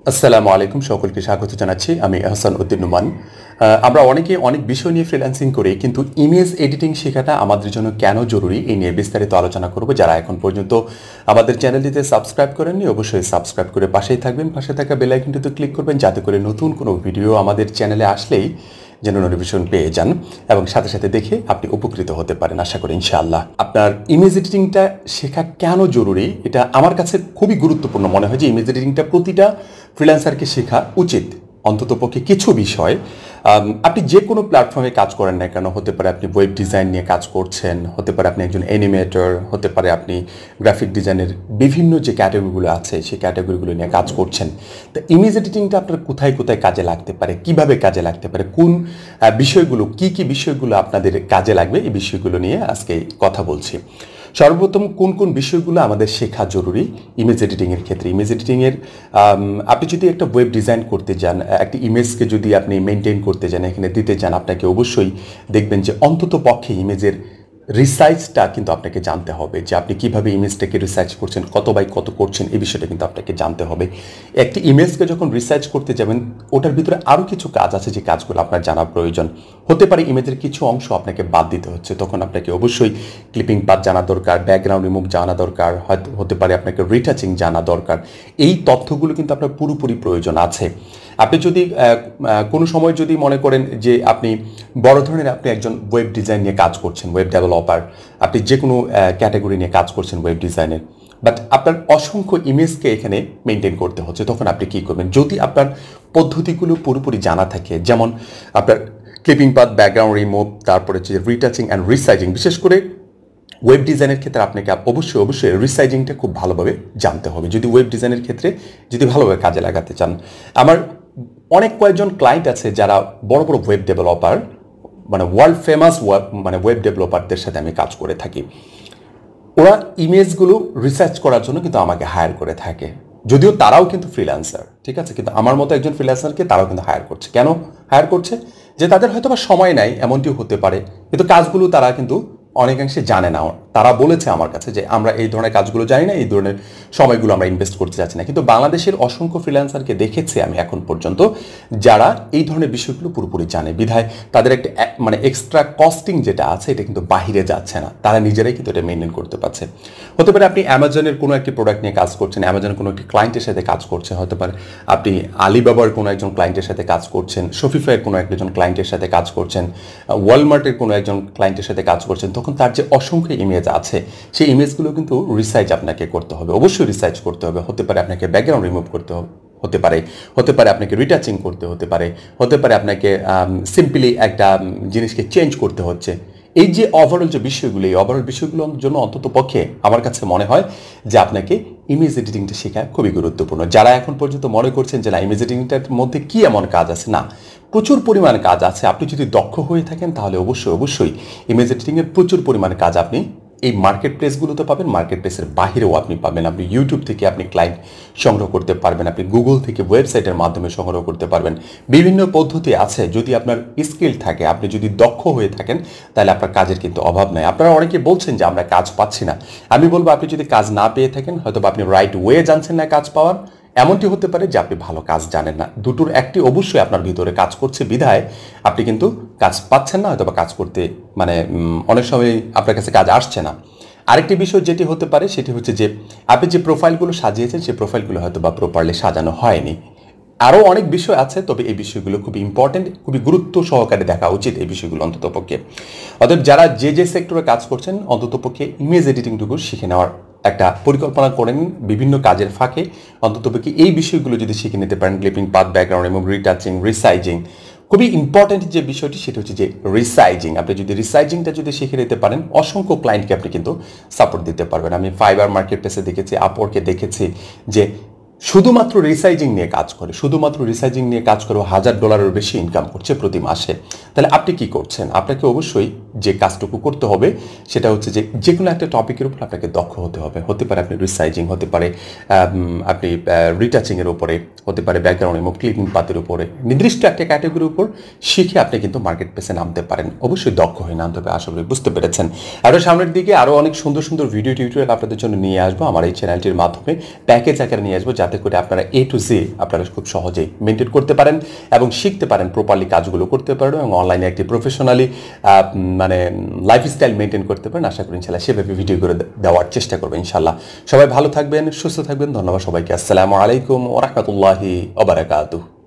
আসসালামু আলাইকুম, সকলকে স্বাগত জানাচ্ছি। আমি আহসান উদ্দিন নোমান। আমরা অনেকে অনেক বিষয় নিয়ে ফ্রিল্যান্সিং করি, কিন্তু ইমেজ এডিটিং শেখাটা আমাদের জন্য কেন জরুরি এই নিয়ে বিস্তারিত আলোচনা করব। যারা এখন পর্যন্ত আমাদের চ্যানেলটিতে সাবস্ক্রাইব করেননি অবশ্যই সাবস্ক্রাইব করে পাশেই থাকবেন, পাশে থাকা বেল আইকনটিতে ক্লিক করবেন যাতে করে নতুন কোনো ভিডিও আমাদের চ্যানেলে আসলেই যেন নোটিফিকেশন পেয়ে যান এবং সাথে সাথে দেখে আপনি উপকৃত হতে পারেন আশা করি ইনশাআল্লাহ। আপনার ইমেজ এডিটিংটা শেখা কেন জরুরি এটা আমার কাছে খুবই গুরুত্বপূর্ণ মনে হয় যে ইমেজ এডিটিংটা প্রতিটা ফ্রিল্যান্সারকে শেখা উচিত। অন্ততপক্ষে কিছু বিষয়, আপনি যে কোনো প্ল্যাটফর্মে কাজ করেন না কেন, হতে পারে আপনি ওয়েব ডিজাইন নিয়ে কাজ করছেন, হতে পারে আপনি একজন অ্যানিমেটর, হতে পারে আপনি গ্রাফিক ডিজাইনের বিভিন্ন যে ক্যাটাগরিগুলো আছে সেই ক্যাটাগরিগুলো নিয়ে কাজ করছেন। তো ইমেজ এডিটিংটা আপনার কোথায় কোথায় কাজে লাগতে পারে, কিভাবে কাজে লাগতে পারে, কোন বিষয়গুলো কি বিষয়গুলো আপনাদের কাজে লাগবে, এই বিষয়গুলো নিয়ে আজকে কথা বলছি। সর্বপ্রথম কোন কোন বিষয়গুলো আমাদের শেখা জরুরি ইমেজ এডিটিংয়ের ক্ষেত্রে। ইমেজ এডিটিংয়ের আপনি যদি একটা ওয়েব ডিজাইন করতে যান, একটা ইমেজকে যদি আপনি মেনটেন করতে যান, এখানে দিতে চান, আপনাকে অবশ্যই দেখবেন যে অন্তত পক্ষে ইমেজের রিসাইজটা কিন্তু আপনাকে জানতে হবে, যে আপনি কীভাবে ইমেজটাকে রিসার্চ করছেন, কত বাই কত করছেন, এই বিষয়টা কিন্তু আপনাকে জানতে হবে। একটি ইমেজকে যখন রিসার্চ করতে যাবেন ওটার ভিতরে আরও কিছু কাজ আছে যে কাজগুলো আপনার জানা প্রয়োজন। হতে পারে ইমেজের কিছু অংশ আপনাকে বাদ দিতে হচ্ছে, তখন আপনাকে অবশ্যই ক্লিপিং পাথ জানা দরকার, ব্যাকগ্রাউন্ড রিমুভ জানা দরকার, হয়তো হতে পারে আপনাকে রিটাচিং জানা দরকার। এই তথ্যগুলো কিন্তু আপনার পুরোপুরি প্রয়োজন আছে। আপনি যদি কোনো সময় যদি মনে করেন যে আপনি বড় ধরনের আপনি একজন ওয়েব ডিজাইন নিয়ে কাজ করছেন, ওয়েব ডেভেলপার, আপনি যে কোনো ক্যাটাগরি নিয়ে কাজ করছেন ওয়েব ডিজাইনের, বাট আপনার অসংখ্য ইমেজকে এখানে মেনটেন করতে হচ্ছে, তখন আপনি কী করবেন? যদি আপনার পদ্ধতিগুলো পুরোপুরি জানা থাকে, যেমন আপনার ক্লিপিং পাথ, ব্যাকগ্রাউন্ড রিমুভ, তারপরে হচ্ছে রিটাচিং অ্যান্ড রিসাইজিং, বিশেষ করে ওয়েব ডিজাইনের ক্ষেত্রে আপনাকে অবশ্যই রিসাইজিংটা খুব ভালোভাবে জানতে হবে যদি ওয়েব ডিজাইনের ক্ষেত্রে যদি ভালোভাবে কাজে লাগাতে চান। আমার অনেক কয়েকজন ক্লায়েন্ট আছে যারা বড় বড় ওয়েব ডেভেলপার, মানে ওয়ার্ল্ড ফেমাস ওয়েব ডেভেলপারদের সাথে আমি কাজ করে থাকি। ওরা ইমেজগুলো রিসার্চ করার জন্য কিন্তু আমাকে হায়ার করে থাকে, যদিও তারাও কিন্তু ফ্রিল্যান্সার, ঠিক আছে, কিন্তু আমার মতো একজন ফ্রিল্যান্সারকে তারাও কিন্তু হায়ার করছে। কেন হায়ার করছে? যে তাদের হয়তো বা সময় নাই, এমনটিও হতে পারে, কিন্তু কাজগুলো তারা কিন্তু অনেকাংশে জানে না। তারা বলেছে আমার কাছে যে আমরা এই ধরনের কাজগুলো জানি না, এই ধরনের সময়গুলো আমরা ইনভেস্ট করতে চাচ্ছি না। কিন্তু বাংলাদেশের অসংখ্য ফ্রিল্যান্সারকে দেখেছি আমি এখন পর্যন্ত যারা এই ধরনের বিষয়গুলো পুরোপুরি জানে, বিধায় তাদের একটা মানে এক্সট্রা কস্টিং যেটা আছে এটা কিন্তু বাহিরে যাচ্ছে না, তারা নিজেরাই কিন্তু এটা মেনটেন করতে পারছে। হতে পারে আপনি অ্যামাজনের কোনো একটি প্রোডাক্ট নিয়ে কাজ করছেন, অ্যামাজনের কোনো একটি ক্লায়েন্টের সাথে কাজ করছেন, হতে পারে আপনি আলিবাবার কোনো একজন ক্লায়েন্টের সাথে কাজ করছেন, শপিফাইয়ের কোনো একজন ক্লায়েন্টের সাথে কাজ করছেন, ওয়ালমার্টের কোনো একজন ক্লায়েন্টের সাথে কাজ করছেন, তখন তার যে অসংখ্য ইমেজ আছে সেই ইমেজগুলো কিন্তু রিসার্চ আপনাকে করতে হবে, অবশ্যই রিসার্চ করতে হবে। হতে পারে আপনাকে ব্যাকগ্রাউন্ড রিমুভ করতে হবে, হতে পারে আপনাকে রিটাচিং করতে হতে পারে আপনাকে সিম্পলি একটা জিনিসকে চেঞ্জ করতে হচ্ছে। এই যে ওভারঅল যে বিষয়গুলো, এই ওভারঅল বিষয়গুলোর জন্য অন্তত পক্ষে আমার কাছে মনে হয় যে আপনাকে ইমেজ এডিটিংটা শেখা খুবই গুরুত্বপূর্ণ। যারা এখন পর্যন্ত মনে করছেন যে না ইমেজ এডিটিংটার মধ্যে কী এমন কাজ আছে, না, প্রচুর পরিমাণ কাজ আছে। আপনি যদি দক্ষ হয়ে থাকেন তাহলে অবশ্যই ইমেজ এডিটিংয়ের প্রচুর পরিমাণ কাজ আপনি এই মার্কেট প্লেসগুলোতে পাবেন, মার্কেট প্লেসের বাহিরেও আপনি পাবেন। আপনি ইউটিউব থেকে আপনি ক্লায়েন্ট সংগ্রহ করতে পারবেন, আপনি গুগল থেকে ওয়েবসাইটের মাধ্যমে সংগ্রহ করতে পারবেন। বিভিন্ন পদ্ধতি আছে, যদি আপনার স্কিল থাকে, আপনি যদি দক্ষ হয়ে থাকেন তাহলে আপনার কাজের কিন্তু অভাব নাই। আপনারা অনেকে বলছেন যে আমরা কাজ পাচ্ছি না, আমি বলবো আপনি যদি কাজ না পেয়ে থাকেন হয়তো আপনি রাইট ওয়ে জানছেন না কাজ পাওয়ার, এমনটি হতে পারে যে আপনি ভালো কাজ জানেন না। দুটোর একটি অবশ্যই আপনার ভিতরে কাজ করছে বিধায় আপনি কিন্তু কাজ পাচ্ছেন না, হয়তো বা কাজ করতে মানে অনেক সময় আপনার কাছে কাজ আসছে না। আরেকটি বিষয় যেটি হতে পারে সেটি হচ্ছে যে আপনি যে প্রোফাইলগুলো সাজিয়েছেন সেই প্রোফাইলগুলো হয়তো বা প্রপারলি সাজানো হয়নি। আরও অনেক বিষয় আছে, তবে এই বিষয়গুলো খুবই ইম্পর্টেন্ট, খুবই গুরুত্ব সহকারে দেখা উচিত এই বিষয়গুলো অন্ততপক্ষে। অতএব যারা যে সেক্টরে কাজ করছেন অন্ততপক্ষে ইমেজ এডিটিংটুকু শিখে নেওয়ার একটা পরিকল্পনা করেন বিভিন্ন কাজের ফাঁকে। অন্ততপক্ষে এই বিষয়গুলো যদি শিখে নিতে পারেন, ক্লিপিং পাথ, ব্যাকগ্রাউন্ড এবং রিটাচিং, রিসাইজিং, খুবই ইম্পর্টেন্ট যে বিষয়টি সেটা হচ্ছে যে রিসাইজিং। আপনি যদি রিসাইজিংটা যদি শিখে নিতে পারেন অসংখ্য ক্লায়েন্টকে আপনি কিন্তু সাপোর্ট দিতে পারবেন। আমি ফাইবার মার্কেট প্লেসে দেখেছি, আপওয়ার্কে দেখেছি যে শুধুমাত্র রিসাইজিং নিয়ে কাজ করে, $1,000 বেশি ইনকাম করছে প্রতি মাসে। তাহলে আপনি কি করছেন? আপনাকে অবশ্যই যে কাজটুকু করতে হবে সেটা হচ্ছে যে কোনো একটা টপিকের উপর আপনাকে দক্ষ হতে হবে। হতে পারে আপনি রিসাইজিং, হতে পারে আপনি রিটাচিংয়ের উপরে, হতে পারে ব্যাকগ্রাউন্ড এবং ক্লিপিং পাতের উপরে, নির্দিষ্ট একটা ক্যাটাগরির উপর শিখে আপনি কিন্তু মার্কেট প্লেসে নামতে পারেন। অবশ্যই দক্ষ হয়ে নামতে হবে, আশা করি বুঝতে পেরেছেন। আরও সামনের দিকে আরও অনেক সুন্দর সুন্দর ভিডিও টিউটোরিয়াল আপনাদের জন্য নিয়ে আসবো আমার এই চ্যানেলটির মাধ্যমে, প্যাকেজ আকারে নিয়ে আসবো, যাতে করে আপনারা A to Z আপনারা খুব সহজেই মেনটেন করতে পারেন এবং শিখতে পারেন, প্রপারলি কাজগুলো করতে পারেন এবং অনলাইনে একটি প্রফেশনালি মানে লাইফস্টাইল মেনটেন করতে পারেন। আশা করি ইনশাল্লাহ সেভাবে ভিডিও করে দেওয়ার চেষ্টা করবেন ইনশাল্লাহ। সবাই ভালো থাকবেন, সুস্থ থাকবেন। ধন্যবাদ সবাইকে। আসসালামু আলাইকুম ওয়া রাহমাতুল্লাহি ওয়া বারাকাতুহু।